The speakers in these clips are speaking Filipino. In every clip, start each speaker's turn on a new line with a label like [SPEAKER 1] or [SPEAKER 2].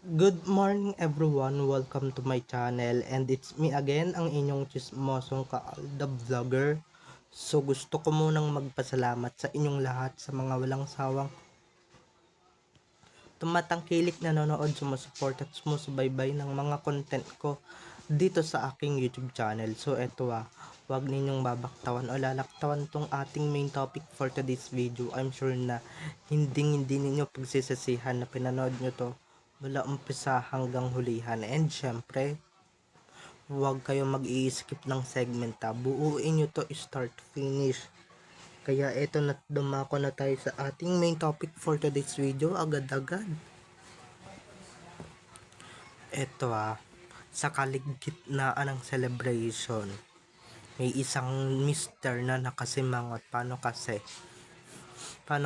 [SPEAKER 1] Good morning everyone, welcome to my channel and it's me again, ang inyong chismosong the vlogger. So gusto ko munang magpasalamat sa inyong lahat sa mga walang sawang tumatangkilik, nanonood, sumusuport at sumusubaybay ng mga content ko dito sa aking YouTube channel. So eto wag ninyong babaktawan o lalaktawan tong ating main topic for today's video. I'm sure na hindi ninyo pagsisisihan na pinanood nyo to mula umpisa hanggang hulihan. And syempre, huwag kayo mag-i-skip ng segment buuin nyo to start to finish. Kaya eto na, dumako na tayo sa ating main topic for today's video agad-agad. Eto sa kaligitnaan ng celebration, may isang mister na nakasimangot. Paano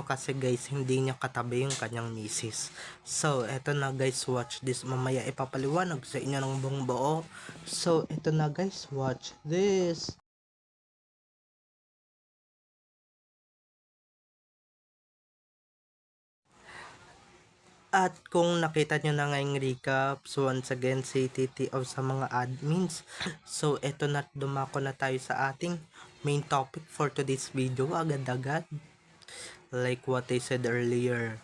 [SPEAKER 1] kasi guys, hindi niya katabi yung kanyang misis. So eto na guys, watch this. Mamaya ipapaliwanag sa inyo ng buong buo. So eto na guys, watch this. At kung nakita nyo na ngayong recap, so once again, si TTO sa mga admins. So, eto na, dumako na tayo sa ating main topic for today's video, agad-agad. Like what I said earlier.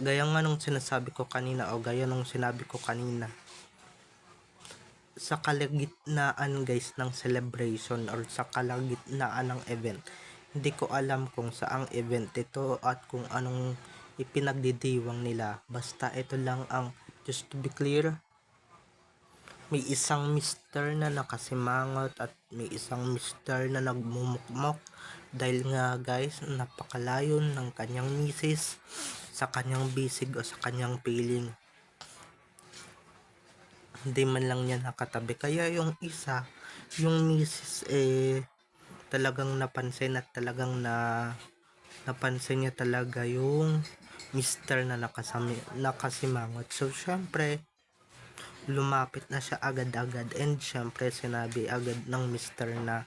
[SPEAKER 1] Gaya nga nung sinasabi ko kanina, sa kalagitnaan guys ng celebration or sa kalagitnaan ng event, hindi ko alam kung saang event ito at kung anong ipinagdidiwang nila. Basta ito lang ang, just to be clear, may isang mister na nakasimangot at may isang mister na nagmumukmok dahil nga guys, napakalayo ng kanyang misis sa kanyang bisig o sa kanyang piling. Hindi man lang niya nakatabi. Kaya yung isa, yung misis talagang napansin at talagang napansin niya talaga yung mister na nakasimangot. So syempre, lumapit na siya agad-agad and syempre sinabi agad ng mister na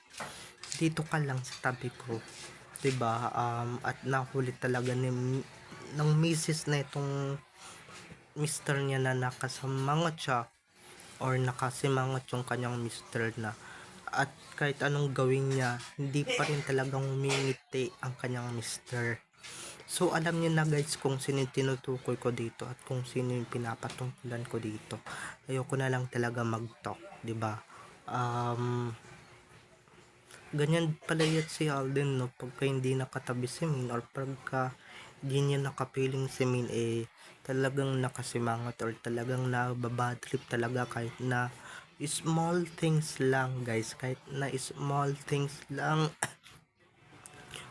[SPEAKER 1] dito ka lang sa tabi ko, 'di ba? At nahuli talaga ng misis na itong mister niya na nakasimangot siya or nakasimangot yung kanyang mister na, at kahit anong gawin niya, hindi pa rin talagang umingiti ang kanyang mister. So alam niyo na guys kung sino yung tinutukoy ko dito at kung sino yung pinapatungkulan ko dito. Ayoko na lang talaga mag-talk, 'di ba? Ganyan pala yun si Alden, no? Pagka hindi nakatabi si Min or pagka hindi niya nakapiling si Min, talagang nakasimangot or talagang nababadtrip talaga kahit na small things lang guys, kahit na small things lang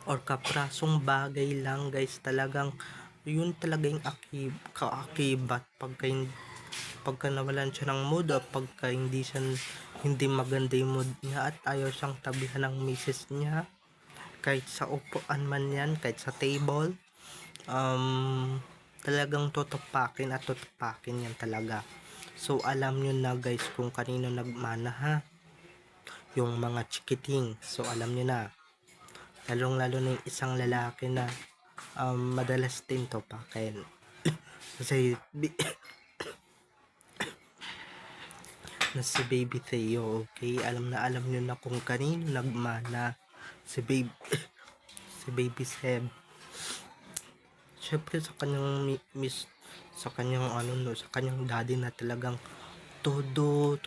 [SPEAKER 1] or kaprasong bagay lang guys, talagang yun talaga yung kaakibat pagka nawalan siya ng mood o pagka hindi maganda yung mood niya at ayaw siyang tabihan ng misis niya, kahit sa upuan man yan, kahit sa table, talagang tutupakin yan talaga. So alam nyo na guys kung kanino nagmana yung mga chikiting. So alam nyo na, lalong lalo na yung isang lalaki na madalas din tupakin. Kasi na si Baby Theo, okay? Alam nyo na kung kanino nagmana si Baby Seb. Syempre sa kanyang sa kanyang daddy na talagang todo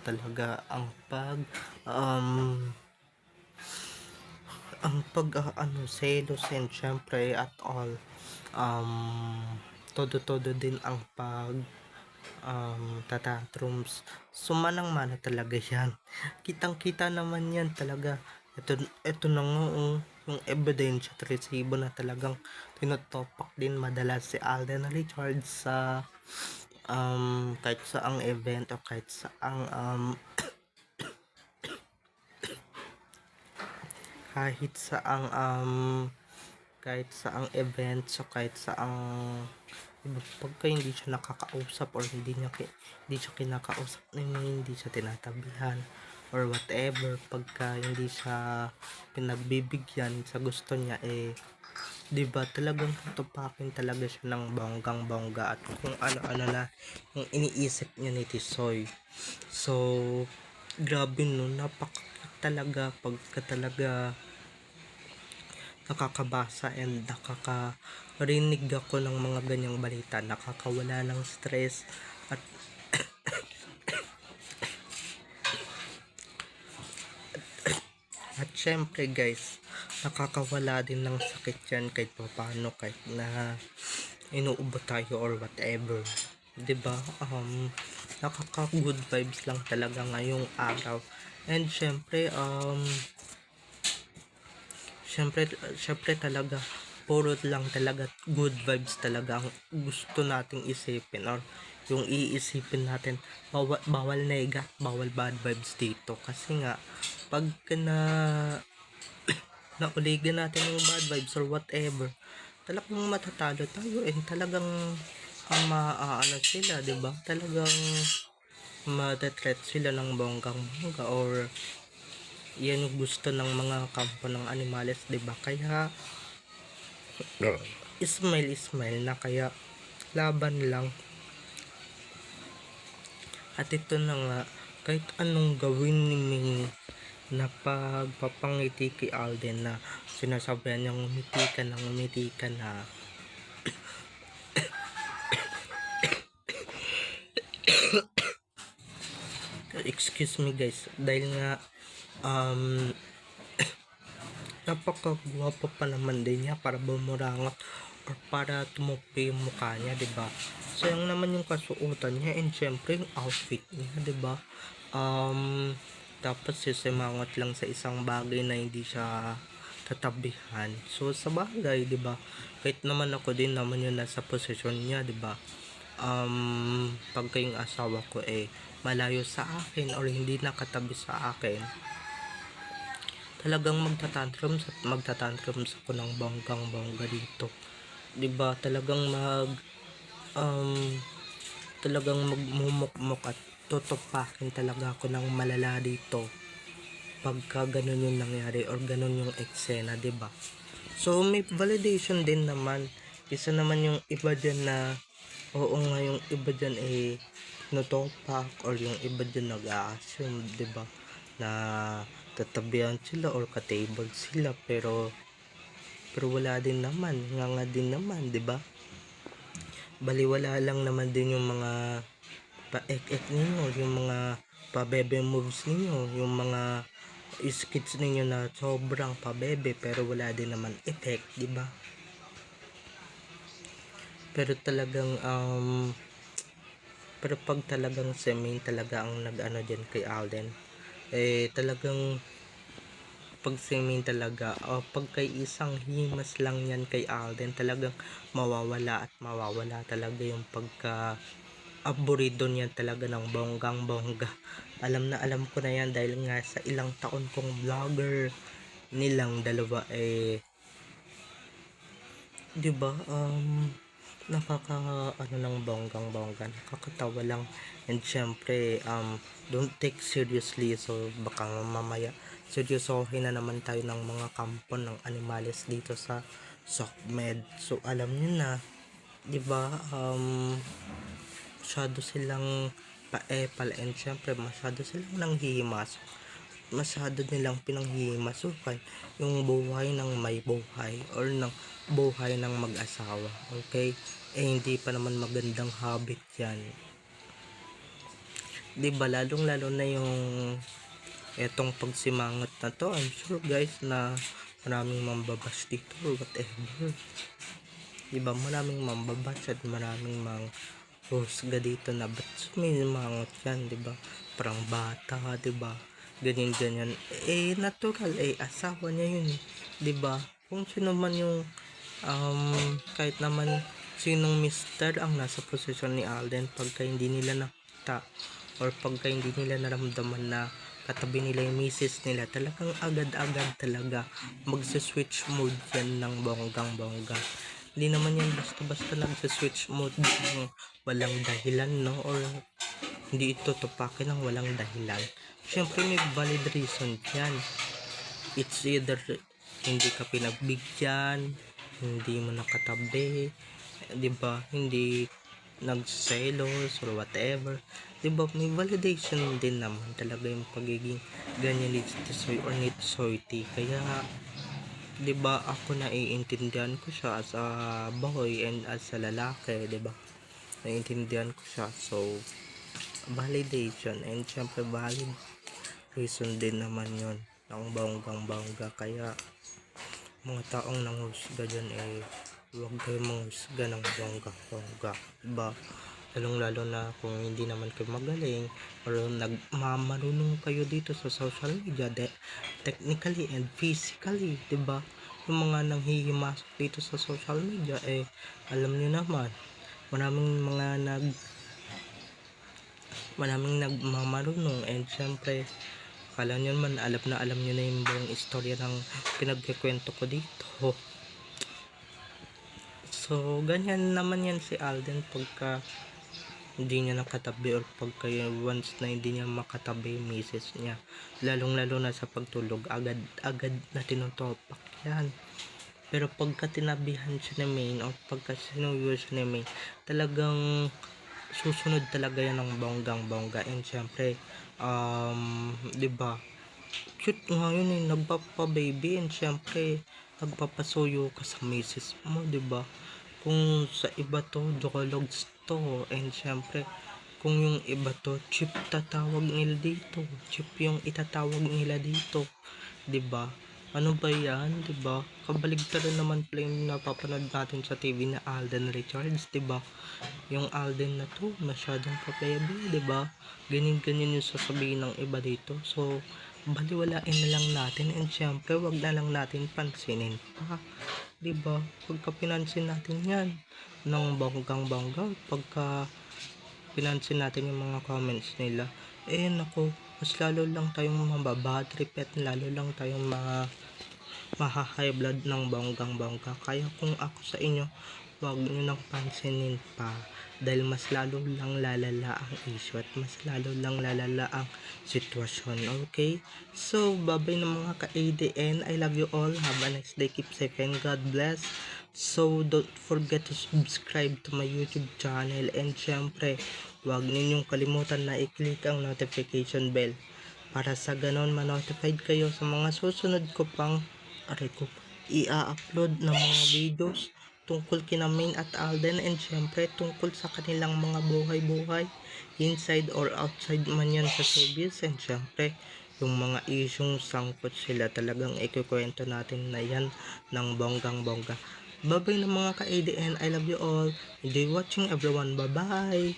[SPEAKER 1] talaga ang selos and syempre at all, todo din ang tatantrums. Sumanang-mana talaga yan. Kitang-kita naman yan talaga. Ito na nga yung evidence at resibo na talagang tinutopak din madalas si Alden Richards sa kahit sa ang event o kahit sa ang event, so kahit sa ang pagka hindi siya nakakausap or hindi siya kinakausap, hindi siya tinatabihan or whatever, pagka hindi siya pinagbibigyan sa gusto niya, 'Di ba talagang tutupakin talaga siya ng bonggang-bongga at kung ano-ano na yung iniisip niya ni Tisoy. So, grabe no, talaga pagka talaga nakakabasa and nakakarinig ako ng mga ganyang balita, nakakawala ng stress at syempre guys, nakakawala din ng sakit yan kahit paano, kahit na inuubo tayo or whatever. 'Di ba? Nakaka good vibes lang talaga ngayong araw. And syempre talaga puro lang talaga good vibes talaga ang gusto nating isipin or yung iisipin natin. Bawal nega, bawal bad vibes dito kasi nga pag nauligan natin yung bad vibes or whatever, talagang matatalo tayo and talagang maaano sila, 'di ba? Talagang matetreat sila ng bonggang-bongga or yan yung gusto ng mga kampo ng animales, 'di ba? Kaya smile na, kaya laban lang. At ito na nga, kahit anong gawin ni Ming na pagpapangiti kay Alden na sinasabihan niyang umiti ka na excuse me guys, dahil nga napakagwapo pa naman din niya para bumurangot or para tumupi yung mukha niya, 'di ba? Sayang naman yung kasuotan niya and syempre yung outfit niya, 'di ba? Dapat sisimangot lang sa isang bagay na hindi siya tatabihan. So sa bagay, 'di ba? Kahit naman ako din naman yun nasa posisyon niya, 'di ba? Pagka yung asawa ko malayo sa akin or hindi nakatabi sa akin, talagang magtatantrums ako ng bonggang-bongga dito. 'Di ba? Talagang magmumukmok at tutupakin talaga ako ng malala dito pagka ganun yung nangyari or ganun yung eksena, 'di ba? So may validation din naman. Isa naman yung iba dyan na oo nga, yung iba dyan nutopak or yung iba dyan nag-a-assume, 'di ba? Na tatabihan sila or ka-table sila, pero wala din naman, nga din naman, 'di ba? Baliwala lang naman din yung mga pa-ek-ek ninyo, yung mga pa-bebe moves ninyo, yung mga skits ninyo na sobrang pa-bebe pero wala din naman effect, 'di ba? Pero talagang pero pag talagang si Main talaga ang nag-ano diyan kay Alden, talagang pag si Main talaga pag kay isang himas lang yan kay Alden, talagang mawawala talaga yung pagka aburido niyan talaga ng bonggang-bongga. Alam na alam ko na yan dahil nga sa ilang taon kong vlogger nilang dalawa 'di ba? Nakaka ano ng bonggang-bongga, nakakatawa lang. And syempre don't take seriously, so baka mamaya seryosohin na naman tayo ng mga kampo ng animales dito sa SOCMED. So alam niyo na, 'di ba? Masyado silang paepal and syempre masyado silang nanghihimasok, masyado nilang pinanghihimasukan yung buhay ng may buhay or ng buhay ng mag-asawa, okay? Hindi pa naman magandang habit yan, 'di ba? Lalong lalo na yung etong pagsimangot na to, I'm sure guys na maraming mambabash dito or whatever, 'di ba? Maraming mambabash at maraming husga dito na ba't sumimangot yan, 'di ba? Parang bata, 'di ba? Ganyan natural, asawa niya yun, 'di ba? Kung sino man yung kahit naman sinong mister ang nasa posisyon ni Alden, pagka hindi nila nakita or pagka hindi nila naramdaman na katabi nila yung misis nila, talagang agad-agad talaga magse-switch mode yan ng bonggang-bongga. Hindi naman yan basta-basta nagse-switch mode ng walang dahilan, no? Or hindi ito tupakin ng walang dahilan. Syempre may valid reason yan. It's either hindi ka pinagbigyan, hindi mo nakatabi, 'di ba? Hindi nagselos or whatever. 'Di ba? May validation din naman talaga yung pagiging ganyan ni Tisoy or ni Soyti. Kaya 'di ba ako naiintindihan ko siya as a boy and as a lalaki, 'di ba? Naiintindihan ko siya. So, validation and syempre valid reason din naman yon ng bonggang bongga. Kaya mga taong nanghusga dyan huwag kayo manghusga ng bongga bongga, diba? Lalong lalo na kung hindi naman kayo magaling or nagmamarunong kayo dito sa social media technically and physically, diba? Yung mga nanghihimasok dito sa social media alam nyo naman, maraming nagmamarunong and syempre akala nyo naman alam nyo na yung buong istorya ng pinagkikwento ko dito. So ganyan naman yan si Alden pagka hindi niya nakatabi or pagka once na hindi niya makatabi yung misis niya, lalong lalo na sa pagtulog, agad na tinutopak yan. Pero pagka tinabihan siya ni Maine o pagka sinuyo siya ni Maine, talagang susunod talaga yan ng bonggang bongga. And syempre diba, cute nga yun nagpapababy and syempre nagpapasuyo ka sa misis mo, diba? Kung sa iba to jokologs to, and syempre kung yung iba to chip tatawag nila dito, chip yung itatawag nila dito, diba? Ano ba yan, diba? Kabaligtaran naman pala yung napapanood natin sa TV na Alden Richards, diba? Yung Alden na to masyadong pa-playboy, diba? Ganyan yung sasabihin ng iba dito. So baliwalain na lang natin and syempre wag na lang natin pansinin pa, diba? Pagka pinansin natin yan ng bonggang bongga, pagka pinansin natin yung mga comments nila, nako, mas lalo lang tayong mababad trip at lalo lang tayong mga maha-high blood ng bonggang bongga. Kaya kung ako sa inyo, wag nyo nang pansinin pa dahil mas lalo lang lalala ang issue at mas lalo lang lalala ang sitwasyon. Okay? So, babay ng mga ka-ADN. I love you all. Have a nice day. Keep safe and God bless. So, don't forget to subscribe to my YouTube channel and syempre, wag ninyong kalimutan na i-click ang notification bell para sa ganon ma-notified kayo sa mga susunod ko pang i-upload na mga videos tungkol kina Maine at Alden and syempre tungkol sa kanilang mga buhay-buhay inside or outside man yan sa showbiz. And syempre yung mga isyong sangkot sila talagang ikukwento natin na yan ng bonggang bongga. Babay ng mga ka-ADN. I love you all. Enjoy watching everyone. Bye bye.